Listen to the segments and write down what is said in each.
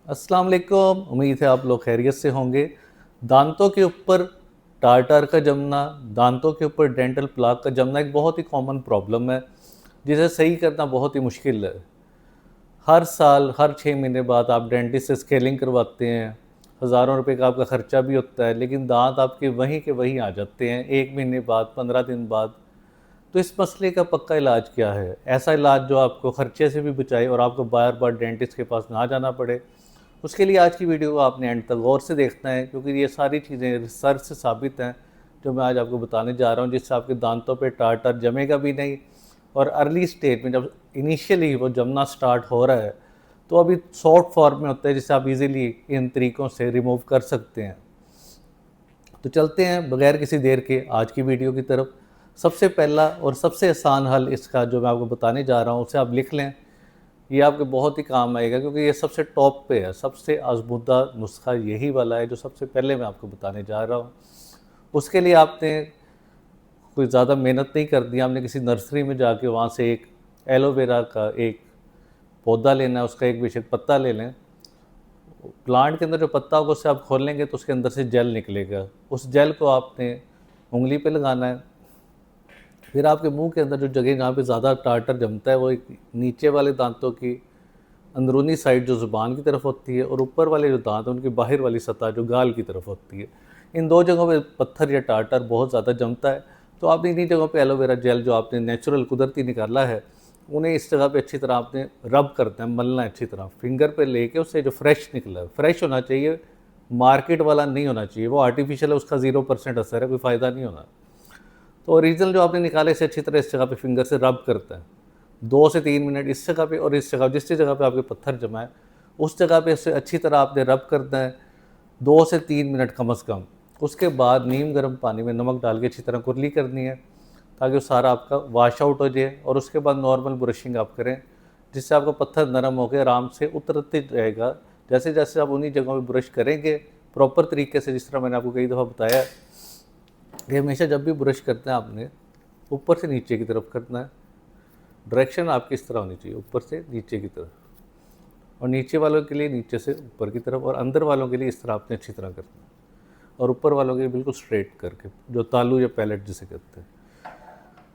अस्सलाम वालेकुम। उम्मीद है आप लोग खैरियत से होंगे। दांतों के ऊपर टार्टर का जमना, दांतों के ऊपर डेंटल प्लाक का जमना एक बहुत ही कॉमन प्रॉब्लम है, जिसे सही करना बहुत ही मुश्किल है। हर साल हर 6 महीने बाद आप डेंटिस्ट से स्केलिंग करवाते हैं, हज़ारों रुपए का आपका खर्चा भी होता है, लेकिन दांत आपके वहीं के वहीं आ जाते हैं 1 महीने बाद, 15 दिन बाद। तो इस मसले का पक्का इलाज क्या है? ऐसा इलाज जो आपको खर्चे से भी बचाए और आपको बार बार डेंटिस्ट के पास ना जाना पड़े। उसके लिए आज की वीडियो को आपने एंड तक गौर से देखना है, क्योंकि ये सारी चीज़ें रिसर्च से साबित हैं जो मैं आज आपको बताने जा रहा हूँ, जिससे आपके दांतों पे टार्टर जमेगा भी नहीं। और अर्ली स्टेज में जब इनिशियली वो जमना स्टार्ट हो रहा है, तो अभी सॉफ्ट फॉर्म में होता है, जिसे आप इजीली इन तरीक़ों से रिमूव कर सकते हैं। तो चलते हैं बगैर किसी देर के आज की वीडियो की तरफ। सबसे पहला और सबसे आसान हल इसका जो मैं आपको बताने जा रहा हूँ, उसे आप लिख लें। ये आपके बहुत ही काम आएगा, क्योंकि ये सबसे टॉप पे है, सबसे आजमुद्दा नुस्खा यही वाला है जो सबसे पहले मैं आपको बताने जा रहा हूँ। उसके लिए आपने कोई ज़्यादा मेहनत नहीं करनी, आपने किसी नर्सरी में जाके वहाँ से एक एलोवेरा का एक पौधा लेना है, उसका एक बेशक पत्ता ले लें। प्लांट के अंदर जो पत्ता होगा उसे आप खोलेंगे तो उसके अंदर से जेल निकलेगा। उस जेल को आपने उंगली पे लगाना है। फिर आपके मुंह के अंदर जो जगह जहाँ पे ज़्यादा टार्टर जमता है, वो एक नीचे वाले दांतों की अंदरूनी साइड जो ज़ुबान की तरफ होती है, और ऊपर वाले जो दांत हैं उनकी बाहर वाली सतह जो गाल की तरफ होती है। इन दो जगहों पे पत्थर या टार्टर बहुत ज़्यादा जमता है। तो आपने इन्हीं जगहों पे एलोवेरा जेल जो आपने नेचुरल कुदरती निकाला है, उन्हें इस जगह पे अच्छी तरह आपने रब करना है, मलना है अच्छी तरह फिंगर पे लेके। उससे जो फ्रेश निकला है, फ्रेश होना चाहिए, मार्केट वाला नहीं होना चाहिए। वो आर्टिफिशियल है, उसका 0% असर है, कोई फ़ायदा नहीं होना। तो ओरिजिनल जो आपने निकाले इसे अच्छी तरह इस जगह पे फिंगर से रब करता है 2 से 3 मिनट इस जगह पे, और इस जगह जिस जगह पे आपके पत्थर जमा है उस जगह पे इसे अच्छी तरह आपने रब करना है 2 से 3 मिनट कम अज़ कम। उसके बाद नीम गर्म पानी में नमक डाल के अच्छी तरह कुरली करनी है, ताकि वो सारा आपका वाश आउट हो जाए। और उसके बाद नॉर्मल ब्रशिंग आप करें, जिससे आपका पत्थर नरम होकर आराम से उतरते जाएगा। जैसे जैसे आप उन्हीं जगहों पे ब्रश करेंगे प्रॉपर तरीके से, जिस तरह मैंने आपको कई दफ़ा बताया कि हमेशा जब भी ब्रश करते हैं आपने ऊपर से नीचे की तरफ करना है। डायरेक्शन आपकी इस तरह होनी चाहिए, ऊपर से नीचे की तरफ, और नीचे वालों के लिए नीचे से ऊपर की तरफ, और अंदर वालों के लिए इस तरह आपने अच्छी तरह करना है, और ऊपर वालों के लिए बिल्कुल स्ट्रेट करके, जो तालू या पैलेट जिसे कहते हैं।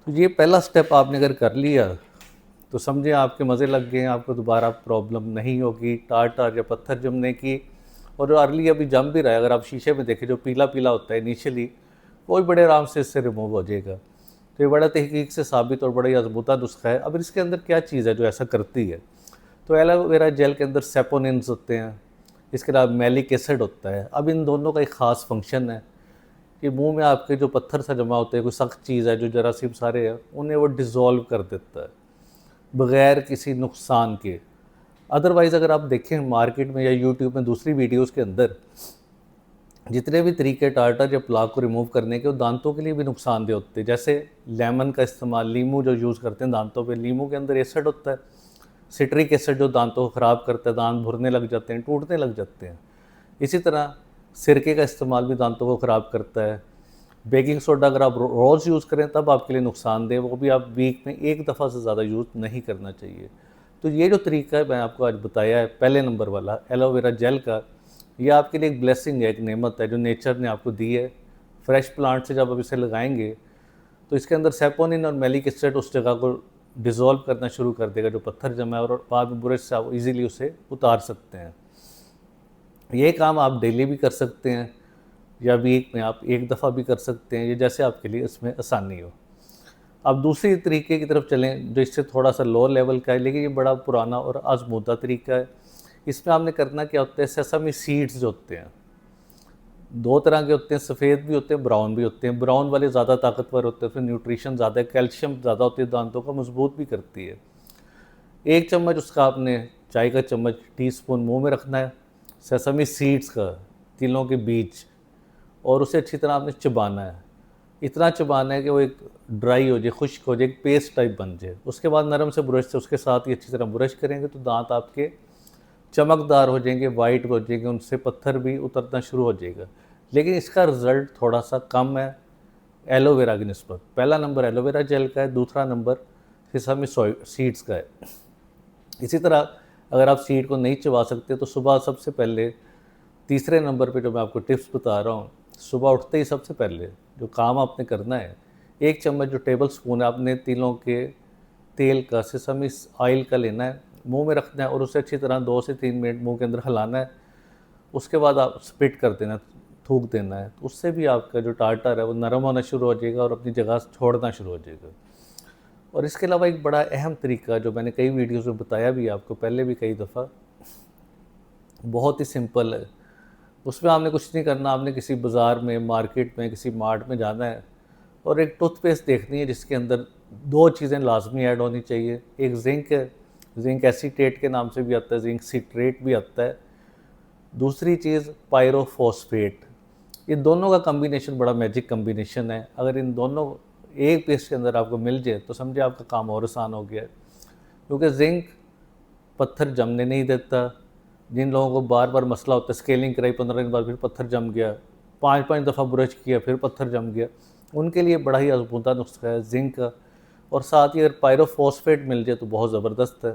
तो ये पहला स्टेप आपने अगर कर लिया तो समझें आपके मज़े लग गए हैं, आपको दोबारा प्रॉब्लम नहीं होगी टार्टर या पत्थर जमने की। और जो अर्ली अभी जम भी रहा है, अगर आप शीशे में देखें जो पीला पीला होता है इनिशियली, वो भी बड़े आराम से इससे रिमूव हो जाएगा। तो ये बड़ा तहकीक से साबित और बड़ा ही आजमूदा नुस्खा है। अब इसके अंदर क्या चीज़ है जो ऐसा करती है? तो एलोवेरा जेल के अंदर सेपोनिन्स होते हैं, इसके अलावा मैलिक एसिड होता है। अब इन दोनों का एक ख़ास फंक्शन है कि मुंह में आपके जो पत्थर सा जमा होते हैं, कोई सख्त चीज़ है, जो जरासीम सारे हैं, उन्हें वो डिज़ोल्व कर देता है बग़ैर किसी नुकसान के। अदरवाइज़ अगर आप देखें मार्केट में या यूट्यूब में दूसरी वीडियोज़ के अंदर, जितने भी तरीके टार्टर या प्लाक को रिमूव करने के, वो दांतों के लिए भी नुकसानदेह होते हैं। जैसे लेमन का इस्तेमाल, लीमू जो यूज़ करते हैं दांतों पे, लीमू के अंदर एसिड होता है, सिट्रिक एसिड, जो दांतों को ख़राब करता है, दांत भुरने लग जाते हैं, टूटने लग जाते हैं। इसी तरह सिरके का इस्तेमाल भी दांतों को ख़राब करता है। बेकिंग सोडा अगर आप रोज़ यूज़ करें तब आपके लिए नुकसानदेह, वो भी आप वीक में एक दफ़ा से ज़्यादा यूज़ नहीं करना चाहिए। तो ये जो तरीका है मैं आपको आज बताया है, पहले नंबर वाला एलोवेरा जेल का, ये आपके लिए एक ब्लेसिंग है, एक नेमत है जो नेचर ने आपको दी है। फ्रेश प्लांट से जब आप इसे लगाएंगे तो इसके अंदर सेपोनिन और मैलिक एसिड उस जगह को डिज़ोल्व करना शुरू कर देगा जो पत्थर जमा है, और बाद में ब्रश से आप इजीली उसे उतार सकते हैं। ये काम आप डेली भी कर सकते हैं या वीक में आप एक दफ़ा भी कर सकते हैं, ये जैसे आपके लिए इसमें आसानी हो। अब दूसरी तरीके की तरफ चलें जो इससे थोड़ा सा लो लेवल का है, लेकिन ये बड़ा पुराना और आजमूदा तरीका है। इसमें आपने करना क्या होता है, सेसमी सीड्स जो होते हैं, दो तरह के होते हैं, सफ़ेद भी होते हैं, ब्राउन भी होते हैं। ब्राउन वाले ज़्यादा ताकतवर होते हैं, फिर न्यूट्रिशन ज़्यादा है, कैल्शियम ज़्यादा होती है, दांतों को मजबूत भी करती है। 1 चम्मच उसका आपने, चाय का चम्मच, टीस्पून मुंह में रखना है सेसमी सीड्स का, तिलों के बीज, और उसे अच्छी तरह आपने चबाना है। इतना चबाना है कि वो एक ड्राई हो जाए, खुश्क हो जाए, एक पेस्ट टाइप बन जाए। उसके बाद नरम से ब्रश से उसके साथ ही अच्छी तरह ब्रश करेंगे तो दांत आपके चमकदार हो जाएंगे, वाइट हो जाएंगे, उनसे पत्थर भी उतरना शुरू हो जाएगा। लेकिन इसका रिज़ल्ट थोड़ा सा कम है एलोवेरा की निस्बत। पहला नंबर एलोवेरा जेल का है, दूसरा नंबर सेसमी सीड्स का है। इसी तरह अगर आप सीड को नहीं चबा सकते तो सुबह सबसे पहले तीसरे नंबर पे जो मैं आपको टिप्स बता रहा हूँ, सुबह उठते ही सबसे पहले जो काम आपने करना है, 1 चम्मच जो टेबल स्पून है आपने तिलों के तेल का, सेसमी ऑयल का लेना है, मुंह में रखना है और उसे अच्छी तरह 2 से 3 मिनट मुंह के अंदर हिलाना है। उसके बाद आप स्पिट कर देना, थूक देना है। तो उससे भी आपका जो टार्टर है वो नरम होना शुरू हो जाएगा और अपनी जगह छोड़ना शुरू हो जाएगा। और इसके अलावा एक बड़ा अहम तरीका जो मैंने कई वीडियोज़ में बताया भी है आपको पहले भी कई दफ़ा, बहुत ही सिंपल है। उसमें आपने कुछ नहीं करना, आपने किसी बाज़ार में, मार्केट में, किसी मार्ट में जाना है और एक टूथपेस्ट देखनी है जिसके अंदर 2 चीज़ें लाज़मी ऐड होनी चाहिए। एक ज़िंक है, ज़िंक एसीटेट के नाम से भी आता है, ज़िंक सिट्रेट भी आता है। दूसरी चीज़ पायरोफॉस्फेट। ये दोनों का कॉम्बिनेशन बड़ा मैजिक कॉम्बिनेशन है। अगर इन दोनों एक पेस्ट के अंदर आपको मिल जाए तो समझे आपका काम और आसान हो गया है। क्योंकि ज़िंक पत्थर जमने नहीं देता। जिन लोगों को बार बार मसला होता है, स्केलिंग कराई 15 दिन बाद फिर पत्थर जम गया, 5-5 दफ़ा ब्रश किया फिर पत्थर जम गया, उनके लिए बड़ा ही आजमूदा नुस्खा है ज़िंक का। और साथ ही अगर पायरोफॉस्फेट मिल जाए तो बहुत ज़बरदस्त है।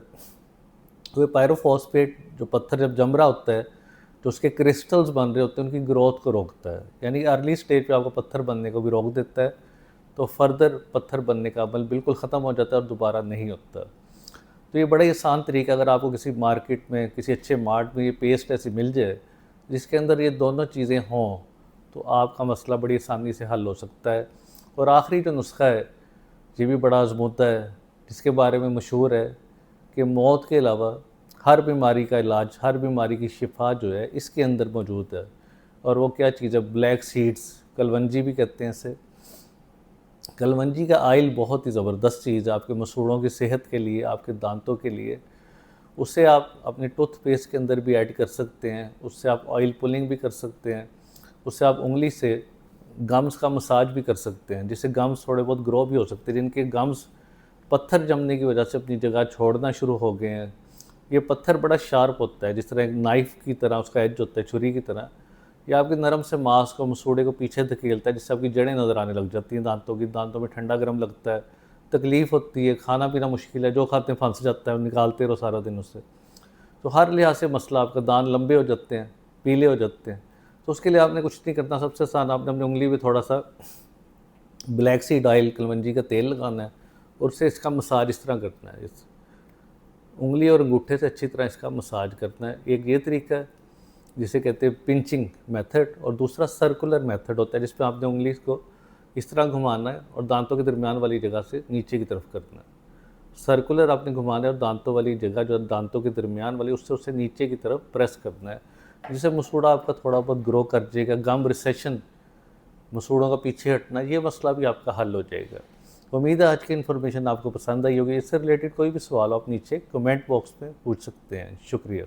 तो ये पायरोफॉस्फेट जो पत्थर जब जम रहा होता है तो उसके क्रिस्टल्स बन रहे होते हैं, उनकी ग्रोथ को रोकता है। यानी अर्ली स्टेज पे आपको पत्थर बनने को भी रोक देता है, तो फर्दर पत्थर बनने का अमल बिल्कुल ख़त्म हो जाता है और दोबारा नहीं होता। तो ये बड़ा ही आसान तरीका, अगर आपको किसी मार्केट में, किसी अच्छे मार्ट में ये पेस्ट ऐसी मिल जाए जिसके अंदर ये दोनों चीज़ें हों, तो आपका मसला बड़ी आसानी से हल हो सकता है। और आखिरी जो नुस्खा है ये भी बड़ा आजमूदा है, जिसके बारे में मशहूर है कि मौत के अलावा हर बीमारी का इलाज, हर बीमारी की शिफा जो है इसके अंदर मौजूद है। और वो क्या चीज़ है? ब्लैक सीड्स, कलवंजी भी कहते हैं इसे। कलवंजी का ऑयल बहुत ही ज़बरदस्त चीज़ है आपके मसूड़ों की सेहत के लिए, आपके दांतों के लिए। उसे आप अपने टूथपेस्ट के अंदर भी ऐड कर सकते हैं, उससे आप ऑयल पुलिंग भी कर सकते हैं, उससे आप उंगली से गम्स का मसाज भी कर सकते हैं, जिससे गम्स थोड़े बहुत ग्रो भी हो सकते हैं। जिनके गम्स पत्थर जमने की वजह से अपनी जगह छोड़ना शुरू हो गए हैं, ये पत्थर बड़ा शार्प होता है, जिस तरह एक नाइफ़ की तरह उसका एज होता है, छुरी की तरह। ये आपके नरम से मांस को, मसूड़े को पीछे धकेलता है, जिससे आपकी जड़ें नज़र आने लग जाती हैं दांतों की। दांतों में ठंडा गर्म लगता है, तकलीफ़ होती है, खाना पीना मुश्किल है, जो खाते हैं फंस जाता है, निकालते रहो सारा दिन उससे। तो हर लिहाज से मसला, आपका दांत लंबे हो जाते हैं, पीले हो जाते हैं। तो उसके लिए आपने कुछ नहीं करना, सबसे आसान, आपने अपनी उंगली में थोड़ा सा ब्लैक सीड ऑयल, कलवंजी का तेल लगाना है और उससे इसका मसाज इस तरह करना है, इस उंगली और अंगूठे से अच्छी तरह इसका मसाज करना है। एक ये तरीका है जिसे कहते हैं पिंचिंग मेथड, और दूसरा सर्कुलर मेथड होता है जिसमें आपने उंगली को इस तरह घुमाना है और दांतों के दरमियान वाली जगह से नीचे की तरफ करना है। सर्कुलर आपने घुमाना है और दांतों वाली जगह जो दांतों के दरमियान वाली, उससे उसे नीचे की तरफ प्रेस करना है, जिससे मसूड़ा आपका थोड़ा बहुत ग्रो कर जाएगा। गम रिसेशन, मसूड़ों का पीछे हटना, ये मसला भी आपका हल हो जाएगा। उम्मीद है आज की इन्फॉर्मेशन आपको पसंद आई होगी। इससे रिलेटेड कोई भी सवाल आप नीचे कमेंट बॉक्स में पूछ सकते हैं। शुक्रिया।